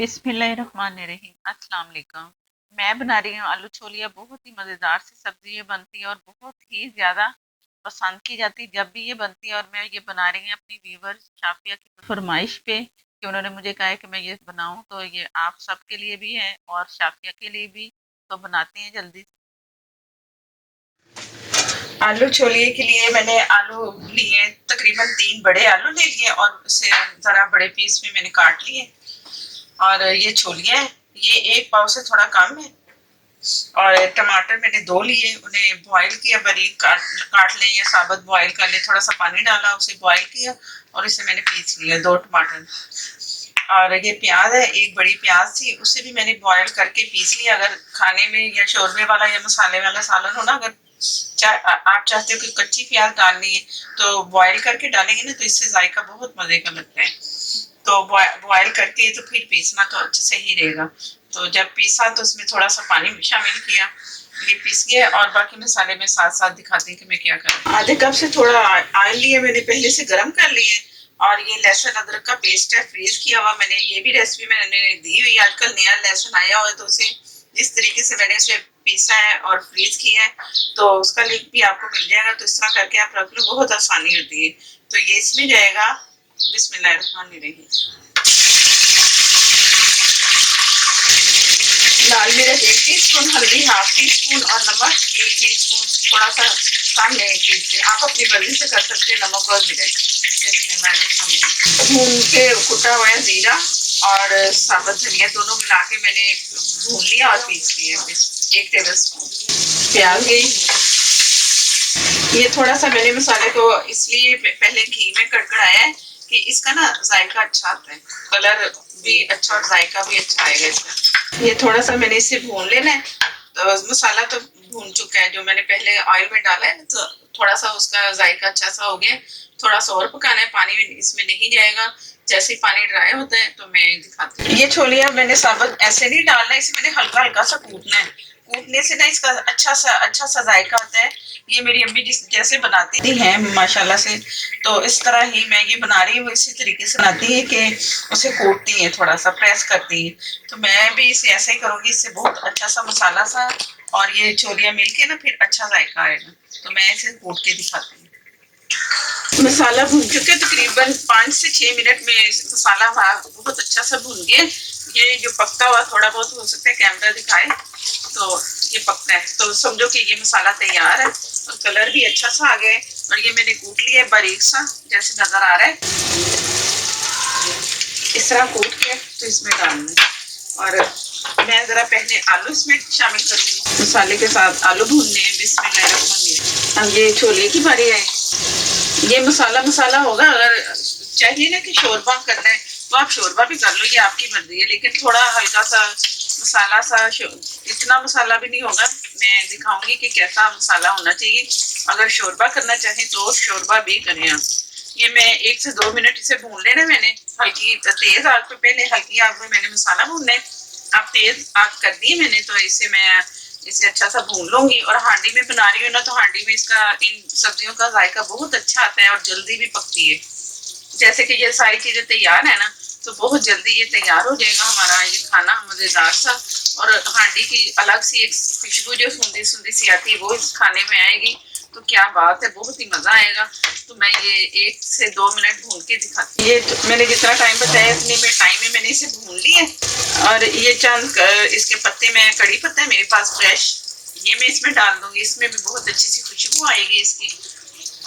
बिस्मिल्लाहिर्रहमानिर्रहीम। अस्सलाम वालेकुम। मैं बना रही हूँ आलू छोलिया। बहुत ही मज़ेदार सी सब्ज़ी ये बनती है और बहुत ही ज़्यादा पसंद की जाती है जब भी ये बनती है। और मैं ये बना रही हूँ अपनी व्यूवर्स शाफिया की फरमाइश पे कि उन्होंने मुझे कहा है कि मैं ये बनाऊँ, तो ये आप सबके लिए भी है और शाफिया के लिए भी। तो बनाते हैं जल्दी से। आलू छोलिए के लिए मैंने आलू लिए, तकरीबन 3 बड़े आलू ले लिए और उसे ज़रा बड़े पीस में मैंने काट लिए। और ये छोलिया है, ये 1 पाव से थोड़ा कम है। और टमाटर मैंने 2 लिए, उन्हें बॉईल किया, बारीक काट काट लें या साबुत बॉईल कर लें। थोड़ा सा पानी डाला, उसे बॉईल किया और इसे मैंने पीस लिया। 2 टमाटर। और ये प्याज है, 1 बड़ी प्याज थी, उसे भी मैंने बॉईल करके पीस लिया। अगर खाने में या शोरबे वाला या मसाले वाला सालन हो ना, अगर आप चाहते हो कि कच्ची प्याज डालनी है तो बॉईल करके डालेंगे ना, तो इससे जायका बहुत मजे का लगता है। तो बॉईल करके तो फिर पीसना तो अच्छे से ही रहेगा। तो जब पीसा तो उसमें थोड़ा सा पानी शामिल किया, ये पीस गया। और बाकी मसाले में साथ साथ दिखाती हूँ कि मैं क्या करूँ। आधे कप से थोड़ा ऑयल लिए मैंने, पहले से गर्म कर लिए। और ये लहसुन अदरक का पेस्ट है, फ्रीज किया हुआ मैंने। ये भी रेसिपी मैंने दी हुई है, आजकल नया लहसुन आया हुआ है, तो उसे जिस तरीके से मैंने उसे पीसा है और फ्रीज किया है, तो उसका लिंक भी आपको मिल जाएगा। तो इस तरह करके आप रख लो, बहुत आसानी होती है। तो ये इसमें जाएगा। बिस्मिल्लाहिर्रहमानिर्रहीम। लाल मिर्च 1 टीस्पून, हल्दी 1/2 टीस्पून और नमक 1 टीस्पून। थोड़ा सा कम है 1 से, आप अपनी मर्जी से कर सकते हैं नमक और मिर्च। भून के कुटा हुआ जीरा और साबुत धनिया दोनों मिला के मैंने भून लिया और पीस लिया। 1 टेबल स्पून प्याज गई। ये थोड़ा सा मैंने मसाले को इसलिए पहले घी में कड़कड़ाया है कि इसका ना जायका अच्छा आता है, कलर भी अच्छा और जायका भी अच्छा आएगा इसका। ये थोड़ा सा मैंने इसे भून लेना है। तो मसाला तो भून चुका है, जो मैंने पहले ऑयल में डाला है, तो थोड़ा सा उसका जायका अच्छा सा हो गया। थोड़ा सा और पकाना है, पानी इसमें नहीं जाएगा। जैसे पानी ड्राई होता है तो मैं दिखाती हूँ। ये छोलिया मैंने साबुत ऐसे नहीं डालना, इसे मैंने हल्का हल्का सा कूटना है। कूटने से ना इसका अच्छा सा जायका आता है। ये मेरी अम्मी जिस जैसे बनाती हैं माशाल्लाह से, तो इस तरह ही मैं ये बना रही हूँ। इसी तरीके से बनाती है कि उसे कूटती है, थोड़ा सा प्रेस करती है। तो मैं भी इसे ऐसे ही करूँगी, इससे बहुत अच्छा सा मसाला सा और ये छोलियाँ मिलके ना फिर अच्छा जायका आएगा। तो मैं इसे कूट के दिखाती हूँ। मसाला भून चुके, तकरीबन 5 से 6 मिनट में मसाला हमारा बहुत अच्छा सा भून गया। ये जो पकता हुआ थोड़ा बहुत हो सकता है कैमरा दिखाए, तो ये पकता है तो समझो कि ये मसाला तैयार है। और कलर भी अच्छा सा आ गया है। और ये मैंने कूट लिया है बारीक सा, जैसे नजर आ रहा है। इस तरह कूट के तो इसमें डालना है। और मैं जरा पहले आलू इसमें शामिल करूंगी, मसाले के साथ आलू भूनने हैं। बिस्मिल्लाहिर्रहमानिर्रहीम। अब ये छोले की बारी है। ये मसाला मसाला होगा। अगर चाहिए ना कि शोरबा करना है तो आप शोरबा भी कर लो, ये आपकी मर्जी है। लेकिन थोड़ा हल्का सा मसाला सा, इतना मसाला भी नहीं होगा। मैं दिखाऊंगी कि कैसा मसाला होना चाहिए। अगर शोरबा करना चाहें तो शोरबा भी करें आप। ये मैं 1 से 2 मिनट इसे भून लेना। मैंने हल्की तेज आग पे, पहले हल्की आग में मैंने मसाला भूनना है। अब तेज आग कर दी मैंने, तो इसे अच्छा सा भून लूंगी। और हांडी में बना रही हूँ ना, तो हांडी में इसका इन सब्जियों का जायका बहुत अच्छा आता है और जल्दी भी पकती है। जैसे कि ये सारी चीजें तैयार है ना, तो बहुत जल्दी ये तैयार हो जाएगा हमारा ये खाना मजेदार सा। और हांडी की अलग सी एक खुशबू जो सूंधी सूंधी सी आती है, वो इस खाने में आएगी। तो क्या बात है, बहुत ही मजा आएगा। तो मैं ये 1 से 2 मिनट भून के दिखाती हूँ। ये मैंने जितना टाइम बताया इतने में टाइम में मैंने इसे भून लिया। और ये चंद इसके पत्ते में कड़ी पत्ता है मेरे पास फ्रेश, ये मैं इसमें डाल दूंगी। इसमें भी बहुत अच्छी सी खुशबू आएगी इसकी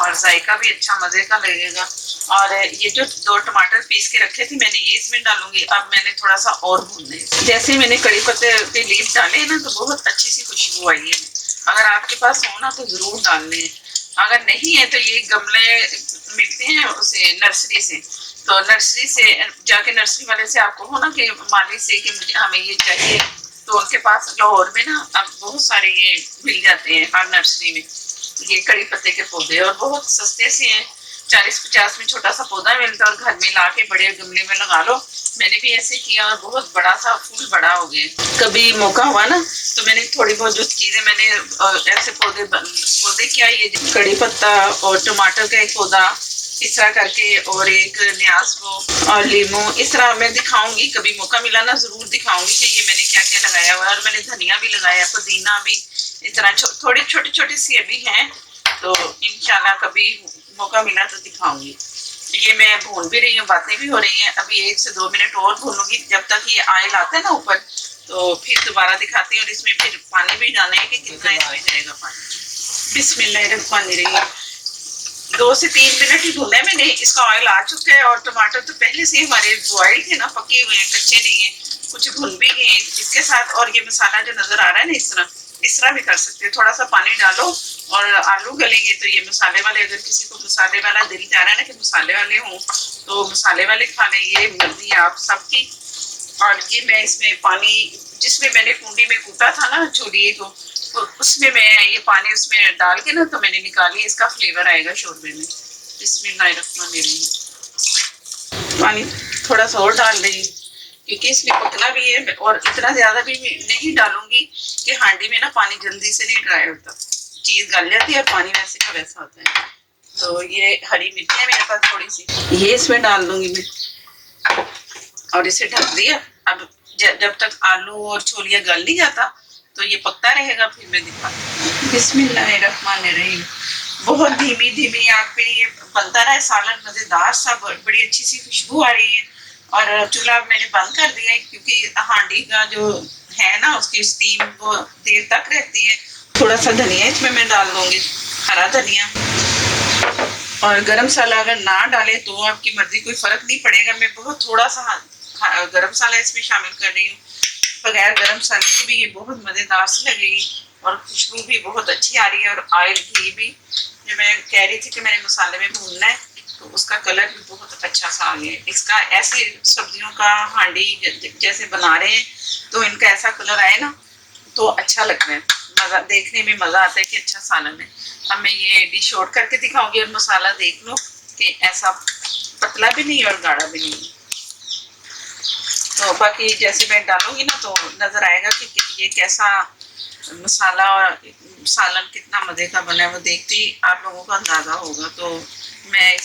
और जायका भी अच्छा मजे का लगेगा। और ये जो 2 टमाटर पीस के रखे थे मैंने, ये इसमें डालूंगी। अब मैंने थोड़ा सा और भूनना है। जैसे मैंने कड़ी पत्ते पे लीफ डाले हैं ना, तो बहुत अच्छी सी खुशबू आई है। अगर आपके पास हो ना तो जरूर डालने हैं। अगर नहीं है तो ये गमले मिलते हैं उसे नर्सरी से, तो नर्सरी से जाके नर्सरी वाले से आपको हो ना कि माली से कि मुझे हमें ये चाहिए, तो उनके पास लाहौर में ना अब बहुत सारे ये मिल जाते हैं हर नर्सरी में, ये कड़ी पत्ते के पौधे। और बहुत सस्ते से हैं, 40-50 में छोटा सा पौधा मिलता है और घर में ला के बड़े गमले में लगा लो। मैंने भी ऐसे किया और बहुत बड़ा सा फूल बड़ा हो गया। कभी मौका हुआ ना तो मैंने थोड़ी बहुत जो चीजें मैंने ऐसे पौधे क्या, ये कड़ी पत्ता और टमाटर का एक पौधा, इस तरह करके, और एक न्याज को और लीमू, इस तरह मैं दिखाऊंगी। कभी मौका मिला ना जरूर दिखाऊंगी कि ये मैंने क्या क्या लगाया हुआ है। और मैंने धनिया भी लगाया, पुदीना भी, इस तरह थोड़ी छोटी छोटी सी अभी हैं, तो इंशाल्लाह कभी मौका मिला तो दिखाऊंगी। ये मैं भून भी रही हूँ, बातें भी हो रही हैं। अभी 1 से 2 मिनट और भूनूंगी, जब तक ये ऑयल आता है ना ऊपर, तो फिर दोबारा दिखाती हूँ। और इसमें फिर पानी भी डालना है कि कितना इसमें जाएगा पानी। बिस्मिल्लाहिर्रहमानिर्रहीम। 2 से 3 मिनट ही भूना है मैंने। इसका ऑयल आ चुका है और टमाटर तो पहले से हमारे बॉयल थे ना, पके हुए हैं, कच्चे नहीं है, कुछ भून भी गए हैं इसके साथ। और ये मसाला जो नजर आ रहा है ना, इस तरह भी कर सकते हैं। थोड़ा सा पानी डालो और आलू गलेंगे तो ये मसाले वाले, अगर किसी को मसाले वाला दिल चाह रहा है ना कि मसाले वाले हों तो मसाले वाले खा लें, ये मर्जी है आप सबकी। और ये मैं इसमें पानी, जिसमें मैंने कुंडी में कूटा था ना छोलिए को, तो उसमें मैं ये पानी उसमें डाल के ना तो मैंने निकाली, इसका फ्लेवर आएगा शोरबे में। बिस्मिल्लाहिर्रहमानिर्रहीम। पानी थोड़ा सा और डाल रही क्योंकि इसमें पकना भी है, और इतना ज्यादा भी नहीं डालूंगी कि हांडी में ना पानी जल्दी से नहीं ड्राई होता, चीज गल जाती है और पानी वैसे का वैसा होता है। तो ये हरी मिर्ची है मेरे पास थोड़ी सी, ये इसमें डाल दूंगी मैं और इसे ढक दिया। अब जब तक आलू और छोलिया गल नहीं जाता तो ये पकता रहेगा, फिर मैं दिखाती हूँ। बिस्मिल्लाहिर्रहमानिर्रहीम। बहुत धीमी धीमी आग पे ये बनता रहा है सालन, मजेदार सा, बड़ी अच्छी सी खुशबू आ रही है। और चूल्हा मैंने बंद कर दिया है क्योंकि हांडी का जो है ना उसकी स्टीम वो देर तक रहती है। थोड़ा सा धनिया इसमें मैं डाल दूंगी, हरा धनिया। और गरम मसाला अगर ना डाले तो आपकी मर्जी, कोई फर्क नहीं पड़ेगा। मैं बहुत थोड़ा सा गरम मसाला इसमें शामिल कर रही हूँ। बगैर गरम मसाले की भी ये बहुत मजेदार सी लगेगी और खुशबू भी बहुत अच्छी आ रही है। और ऑयल घी भी, जो मैं कह रही थी कि मैंने मसाले में भूनना है, तो उसका कलर भी बहुत अच्छा सा आ गया। इसका ऐसे सब्जियों का हांडी जैसे बना रहे हैं तो इनका ऐसा कलर आए ना तो अच्छा लगता है, मजा देखने में मजा आता है कि अच्छा सालन है। अब मैं ये डिश आउट करके दिखाऊंगी और मसाला देख लो कि ऐसा पतला भी नहीं और गाढ़ा भी नहीं। तो बाकी जैसे मैं डालूंगी ना तो नजर आएगा कि ये कैसा मसाला और सालन कितना मजे का बना है, वो देखते ही आप लोगों को अंदाजा होगा। तो मैं